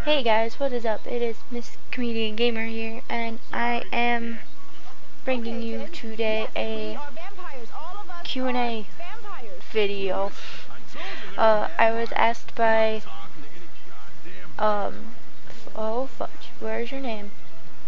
Hey guys, what is up? It is MissComedianGamer here, and I am bringing you today a Q&A video. I was asked by, oh fudge, where's your name?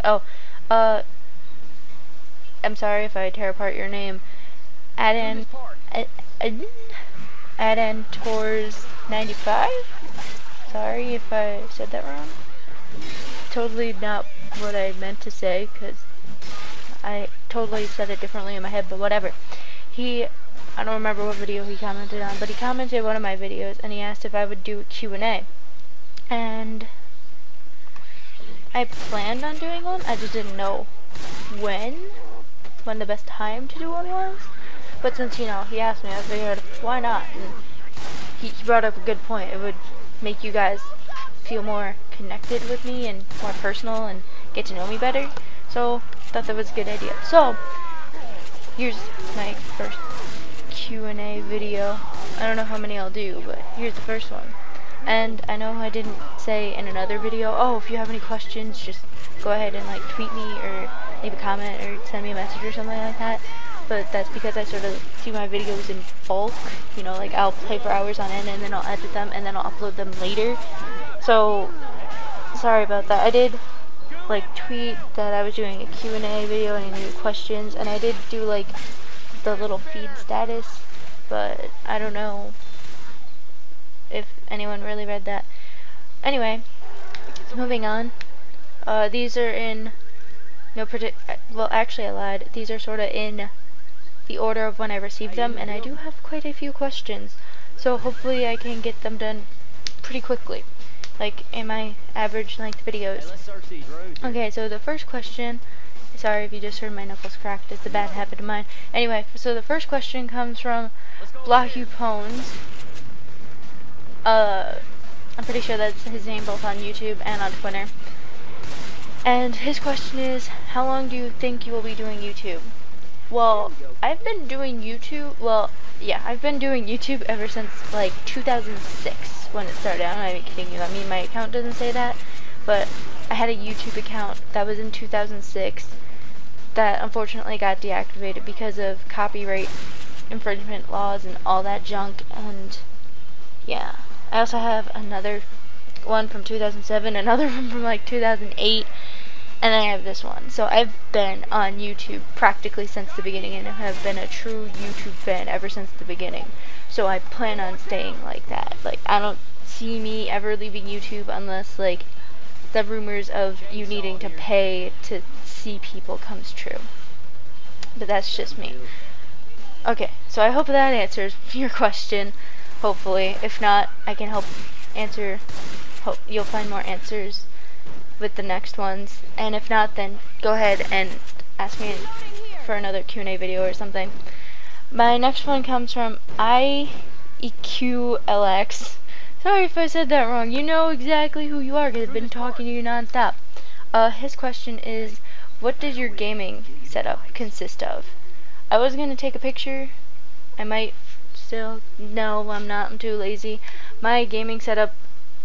Oh, I'm sorry if I tear apart your name. Adantors95? Sorry if I said that wrong. Totally not what I meant to say, because I totally said it differently in my head, but whatever. I don't remember what video he commented on, but he commented one of my videos, and he asked if I would do a Q&A. And I planned on doing one, I just didn't know when the best time to do one was. But since, he asked me, I figured, why not? And he brought up a good point. It would make you guys feel more connected with me and more personal and get to know me better. So I thought that was a good idea. So here's my first Q&A video. I don't know how many I'll do, but here's the first one. And I know I didn't say in another video, oh, if you have any questions, just go ahead and like tweet me or leave a comment or send me a message or something like that. But that's because I sort of see my videos in bulk, like I'll play for hours on end and then I'll edit them and then I'll upload them later. So, sorry about that. I did, tweet that I was doing a Q&A video and I needed questions, and I did do, the little feed status, but I don't know if anyone really read that. Anyway, moving on. These are in no well, actually I lied. These are sort of in the order of when I received them, and I do have quite a few questions, so hopefully I can get them done pretty quickly, like in my average length videos. Okay, so the first question, sorry if you just heard my knuckles cracked, it's a bad habit of mine. Anyway, so the first question comes from Blahupones. I'm pretty sure that's his name both on YouTube and on Twitter. And his question is, how long do you think you will be doing YouTube? Well, I've been doing YouTube, I've been doing YouTube ever since, 2006, when it started. I'm not even kidding you. I mean, my account doesn't say that, but I had a YouTube account that was in 2006 that unfortunately got deactivated because of copyright infringement laws and all that junk, and yeah. I also have another one from 2007, another one from 2008, and then I have this one. So I've been on YouTube practically since the beginning and have been a true YouTube fan ever since the beginning. So I plan on staying like that. I don't see me ever leaving YouTube unless the rumors of you needing to pay to see people comes true. But that's just me. Okay, so I hope that answers your question. Hopefully. If not, I can help answer. Hope you'll find more answers with the next ones, and if not, then go ahead and ask me for another Q&A video or something. My next one comes from IEQLX. Sorry if I said that wrong. You know exactly who you are because I've been talking to you non-stop. His question is, what does your gaming setup consist of? I was going to take a picture. I might still. No, I'm not. I'm too lazy. My gaming setup,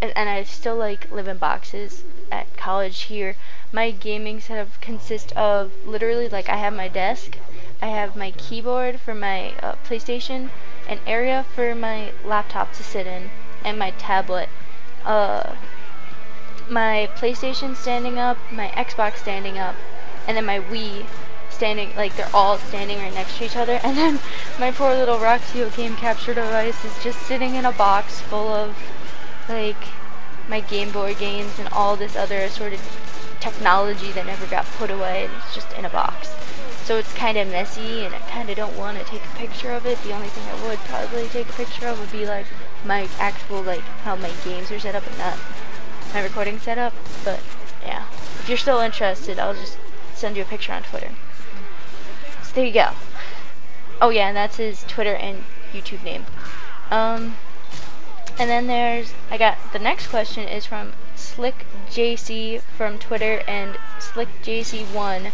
and I still live in boxes at college here. My gaming setup consists of literally I have my desk, I have my keyboard for my PlayStation, an area for my laptop to sit in, and my tablet. My PlayStation standing up, my Xbox standing up, and then my Wii standing, they're all standing right next to each other, and then my poor little Roxio game capture device is just sitting in a box full of my Game Boy games and all this other assorted technology that never got put away, and it's just in a box. So it's kind of messy, and I kind of don't want to take a picture of it. The only thing I would probably take a picture of would be my actual how my games are set up and not my recording setup. But yeah, if you're still interested, I'll just send you a picture on Twitter. So there you go. Oh yeah, and that's his Twitter and YouTube name. And then I got the next question is from SlickJC from Twitter and SlickJC1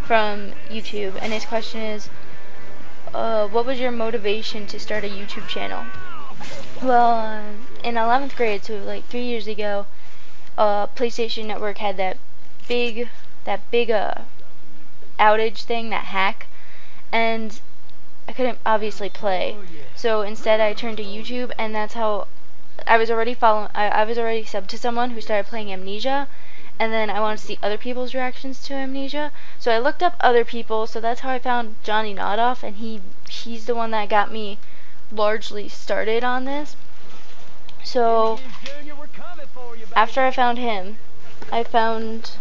from YouTube, and his question is, what was your motivation to start a YouTube channel? Well, in 11th grade, so 3 years ago, PlayStation Network had that big outage thing, that hack, and I couldn't obviously play. So instead I turned to YouTube, and that's how I was already I was already subbed to someone who started playing Amnesia, and then I wanted to see other people's reactions to Amnesia. So I looked up other people, so that's how I found Johnny Nodoff, and he's the one that got me largely started on this. So after I found him, I found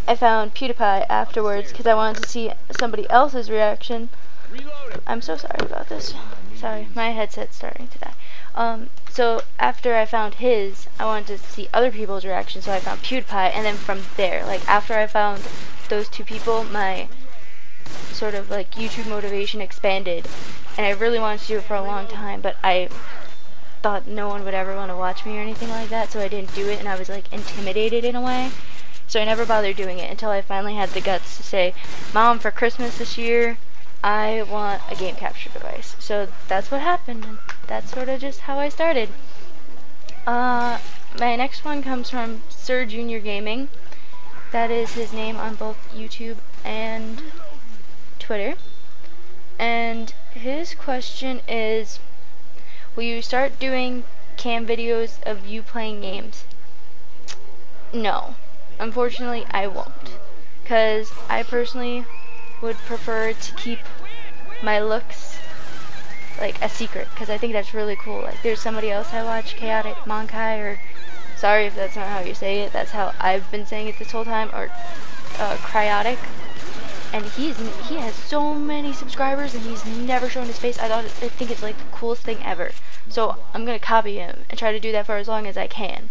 PewDiePie afterwards because I wanted to see somebody else's reaction. I'm so sorry about this. Sorry, my headset's starting to die. So after I found his, I wanted to see other people's reactions, so I found PewDiePie, and then from there, like after I found those two people, my sort of like YouTube motivation expanded, and I really wanted to do it for a long time, but I thought no one would ever want to watch me or anything like that, so I didn't do it, and I was like intimidated in a way. So I never bothered doing it until I finally had the guts to say, Mom, for Christmas this year, I want a game capture device. So that's what happened, and that's sort of just how I started. My next one comes from Sir Junior Gaming. That is his name on both YouTube and Twitter. And his question is, will you start doing cam videos of you playing games? No. Unfortunately, I won't. Because I personally would prefer to keep my looks like a secret, because I think that's really cool. Like, there's somebody else I watch, Chaotic Monkai, or sorry if that's not how you say it, that's how I've been saying it this whole time, or Cryotic, and he has so many subscribers and he's never shown his face. I think it's like the coolest thing ever. So I'm gonna copy him and try to do that for as long as I can,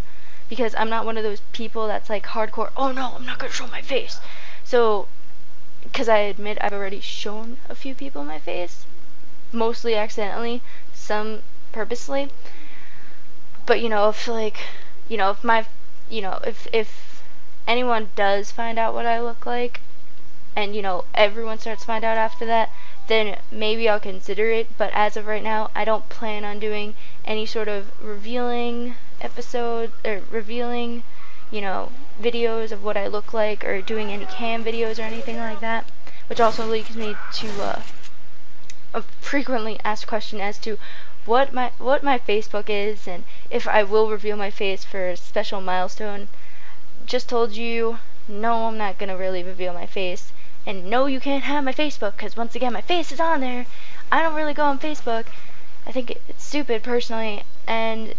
because I'm not one of those people that's like hardcore, oh no, I'm not gonna show my face. So because I admit I've already shown a few people my face, mostly accidentally, some purposely. But you know, if like, you know, if anyone does find out what I look like, and you know, everyone starts to find out after that, then maybe I'll consider it. But as of right now, I don't plan on doing any sort of revealing episode or revealing, you know, videos of what I look like, or doing any cam videos or anything like that. Which also leads me to a frequently asked question as to what my Facebook is, and if I will reveal my face for a special milestone. Just told you, no, I'm not gonna really reveal my face, and no, you can't have my Facebook, because once again, my face is on there. I don't really go on Facebook. I think it's stupid personally, and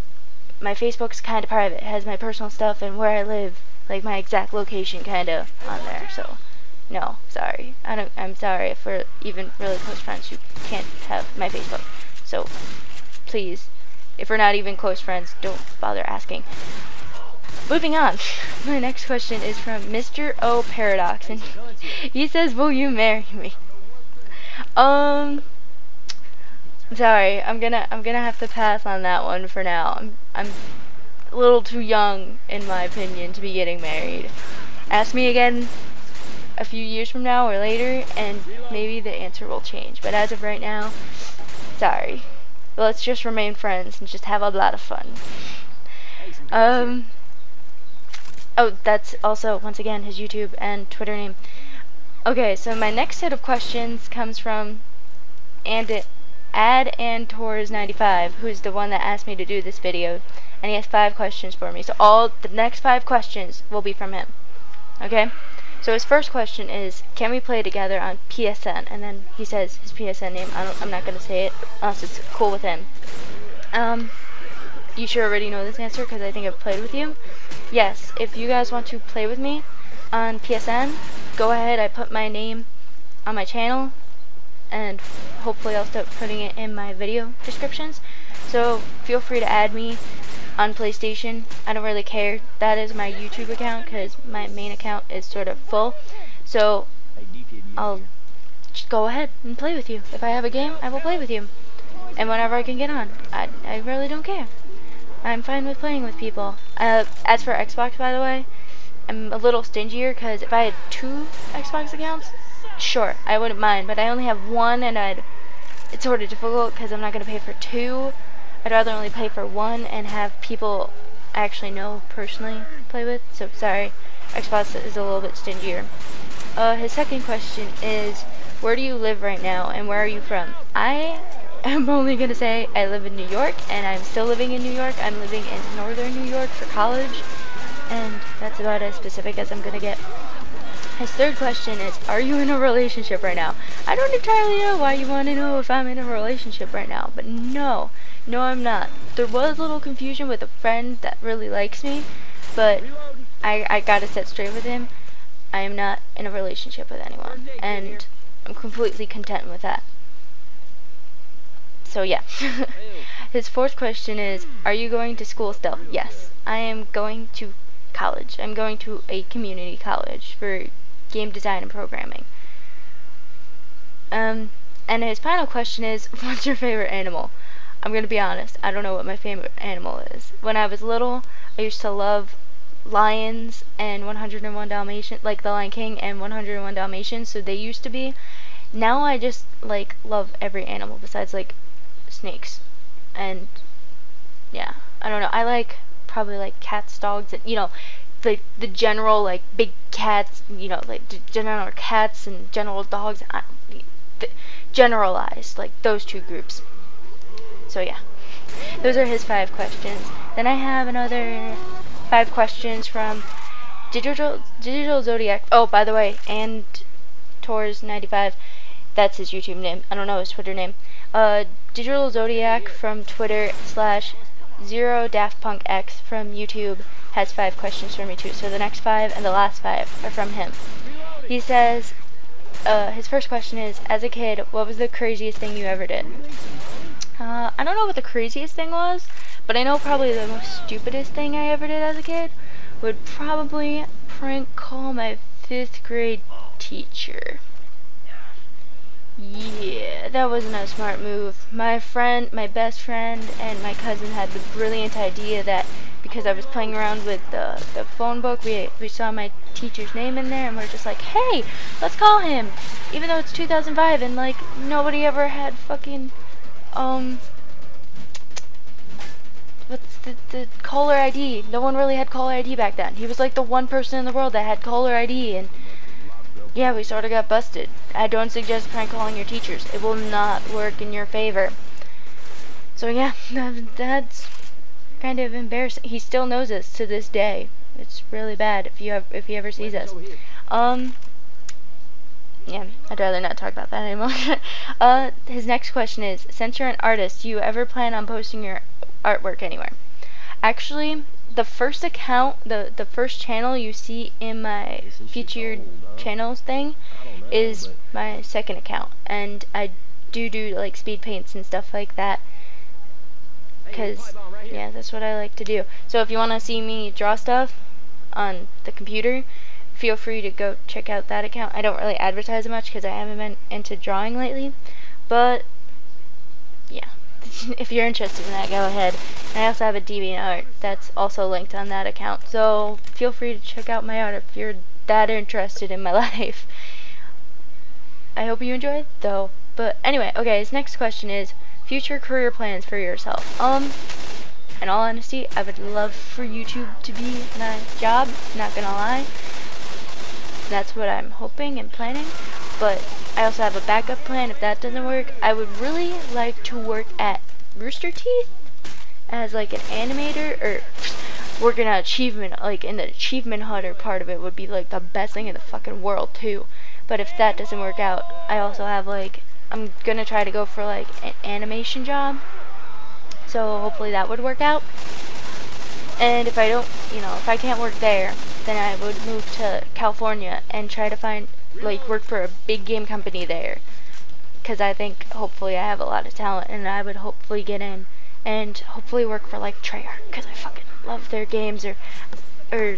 my Facebook's kind of private. It has my personal stuff and where I live, like my exact location, kind of on there. So no, sorry. I'm sorry if we're even really close friends who can't have my Facebook. So please, if we're not even close friends, don't bother asking. Moving on. My next question is from Mr. O Paradox, and he says, "Will you marry me?" I'm sorry. I'm gonna have to pass on that one for now. I'm a little too young, in my opinion, to be getting married. Ask me again a few years from now or later, and maybe the answer will change. But as of right now, sorry. Let's just remain friends and just have a lot of fun. Oh, that's also, once again, his YouTube and Twitter name. Okay, so my next set of questions comes from AdAndTours95, who's the one that asked me to do this video, and he has 5 questions for me. So all the next 5 questions will be from him. Okay? So his first question is, can we play together on PSN? And then he says his PSN name. I'm not gonna say it unless it's cool with him. You should already know this answer because I think I've played with you. Yes, if you guys want to play with me on PSN, go ahead. I put my name on my channel, and hopefully I'll start putting it in my video descriptions. So feel free to add me on PlayStation. I don't really care. That is my YouTube account because my main account is sort of full. So I'll just go ahead and play with you. If I have a game, I will play with you. And whenever I can get on, I really don't care. I'm fine with playing with people. As for Xbox, by the way, I'm a little stingier because if I had 2 Xbox accounts, sure, I wouldn't mind. But I only have 1, and it's sort of difficult because I'm not going to pay for 2. I'd rather only pay for 1 and have people I actually know personally play with. So sorry, Xbox is a little bit stingier. His second question is, where do you live right now and where are you from? I am only going to say I live in New York and I'm still living in New York. I'm living in northern New York for college, and that's about as specific as I'm going to get. His third question is, are you in a relationship right now? I don't entirely know why you want to know if I'm in a relationship right now, but no, I'm not. There was a little confusion with a friend that really likes me, but I got to set straight with him. I am not in a relationship with anyone, and I'm completely content with that. So yeah. His fourth question is, are you going to school still? Yes, I am going to college. I'm going to a community college for game design and programming. And his final question is, what's your favorite animal? I'm going to be honest, I don't know what my favorite animal is. When I was little, I used to love lions and 101 Dalmatians, like the Lion King and 101 Dalmatians, so they used to be. Now I just like love every animal besides like snakes, and yeah, I don't know, I like probably like cats, dogs, and you know, like the general like big cats, you know, like general cats and general dogs, generalized like those two groups. So yeah, those are his 5 questions. Then I have another 5 questions from Digital Zodiac. Oh, by the way, and Tours95, that's his YouTube name. I don't know his Twitter name. Digital Zodiac from Twitter / 0daftpunkx from YouTube has 5 questions for me too. So the next 5 and the last 5 are from him. He says, his first question is, as a kid, what was the craziest thing you ever did? I don't know what the craziest thing was, but I know probably the most stupidest thing I ever did as a kid would probably prank call my 5th grade teacher. Yeah, that wasn't a smart move. My best friend, and my cousin had the brilliant idea that because I was playing around with the phone book, we saw my teacher's name in there, and we're just like, hey, let's call him, even though it's 2005 and like nobody ever had fucking what's the caller ID? No one really had caller ID back then. He was like the one person in the world that had caller ID, and yeah, we sort of got busted. I don't suggest prank calling your teachers. It will not work in your favor. So yeah, that's kind of embarrassing. He still knows us to this day. It's really bad if he ever sees us. Yeah, I'd rather not talk about that anymore. His next question is, since you're an artist, do you ever plan on posting your artwork anywhere? Actually, the first account, the first channel you see in my featured channels thing is my second account, and I do like speed paints and stuff like that, because yeah, that's what I like to do. So if you want to see me draw stuff on the computer, feel free to go check out that account. I don't really advertise much because I haven't been into drawing lately, but yeah, if you're interested in that, go ahead. And I also have a DeviantArt that's also linked on that account, so feel free to check out my art if you're that interested in my life. I hope you enjoyed though. But anyway, okay, his next question is, future career plans for yourself. In all honesty, I would love for YouTube to be my job, not gonna lie. That's what I'm hoping and planning, but I also have a backup plan if that doesn't work. I would really like to work at Rooster Teeth as like an animator, or work in an achievement, like in the achievement hunter part of it would be like the best thing in the fucking world too. But if that doesn't work out, I also have like, I'm gonna try to go for like an animation job, so hopefully that would work out. And if I don't, you know, if I can't work there, then I would move to California and try to find, like, work for a big game company there, because I think hopefully I have a lot of talent, and I would hopefully get in and hopefully work for like Treyarch, because I fucking love their games, or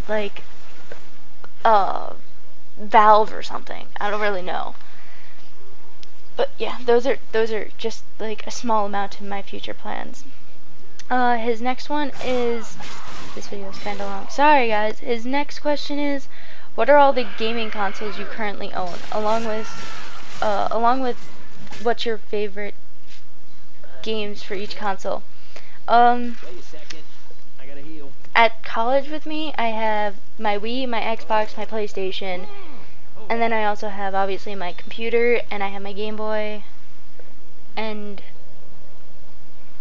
like Valve or something. I don't really know. But yeah, those are just like a small amount of my future plans. His next one is, this video is kind of long. Sorry guys. His next question is, what are all the gaming consoles you currently own? Along with what's your favorite games for each console? at college with me, I have my Wii, my Xbox, my PlayStation, and then I also have obviously my computer, and I have my Game Boy, and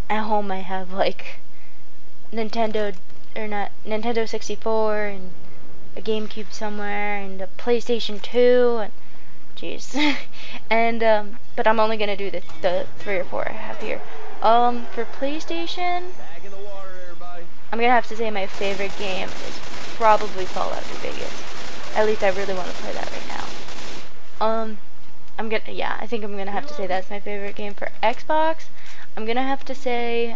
at home I have like Nintendo 64 and a GameCube somewhere and a PlayStation 2 and jeez. And but I'm only gonna do the 3 or 4 I have here. For PlayStation, I'm gonna have to say my favorite game is probably Fallout New Vegas. At least I really want to play that right now. I think I'm gonna have to say that's my favorite game. For Xbox, I'm gonna have to say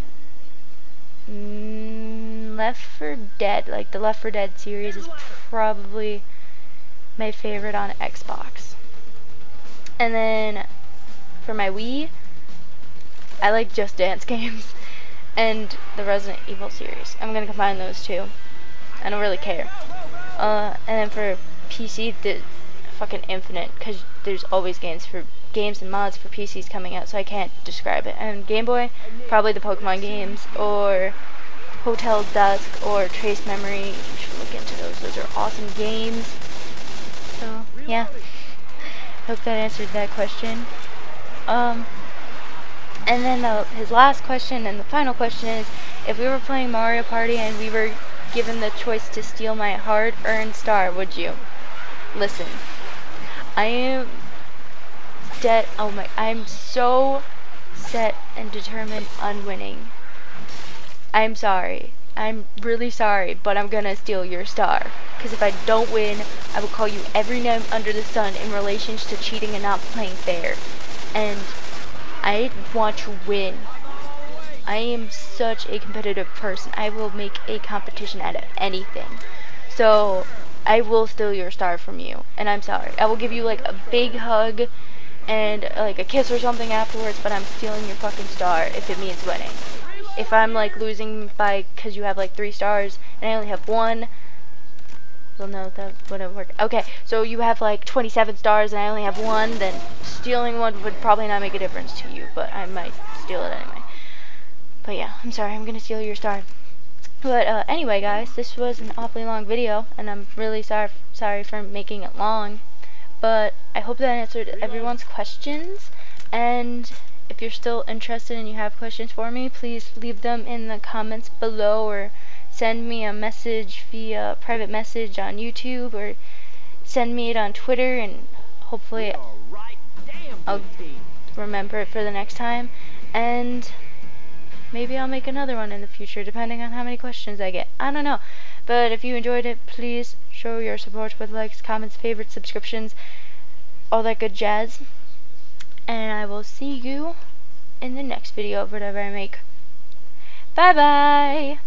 Left 4 Dead. Like the Left 4 Dead series is probably my favorite on Xbox. And then for my Wii, I like Just Dance games and the Resident Evil series. I'm gonna combine those two. I don't really care. And then for PC, the fucking infinite, because there's always games and mods for PCs coming out, so I can't describe it. And Game Boy, probably the Pokemon games, or Hotel Dusk, or Trace Memory. You should look into those. Those are awesome games. So, yeah. Hope that answered that question. And then his last question and the final question is, if we were playing Mario Party and we were given the choice to steal my hard-earned star, would you? Listen, I am I'm so set and determined on winning. I'm sorry. I'm really sorry, but I'm gonna steal your star. Because if I don't win, I will call you every name under the sun in relation to cheating and not playing fair. And I want to win. I am such a competitive person. I will make a competition out of anything. So, I will steal your star from you. And I'm sorry. I will give you like a big hug and like a kiss or something afterwards, but I'm stealing your fucking star if it means winning. If I'm like losing by, because you have like 3 stars and I only have 1, well, no, that wouldn't work. Okay, so you have like 27 stars and I only have 1, then stealing 1 would probably not make a difference to you, but I might steal it anyway. But yeah, I'm sorry, I'm gonna steal your star. But anyway, guys, this was an awfully long video, and I'm really sorry for making it long. But I hope that answered everyone's questions, and if you're still interested and you have questions for me, please leave them in the comments below, or send me a message via private message on YouTube, or send me it on Twitter, and hopefully I'll remember it for the next time. And maybe I'll make another one in the future, depending on how many questions I get. I don't know. But if you enjoyed it, please show your support with likes, comments, favorites, subscriptions, all that good jazz. And I will see you in the next video of whatever I make. Bye-bye!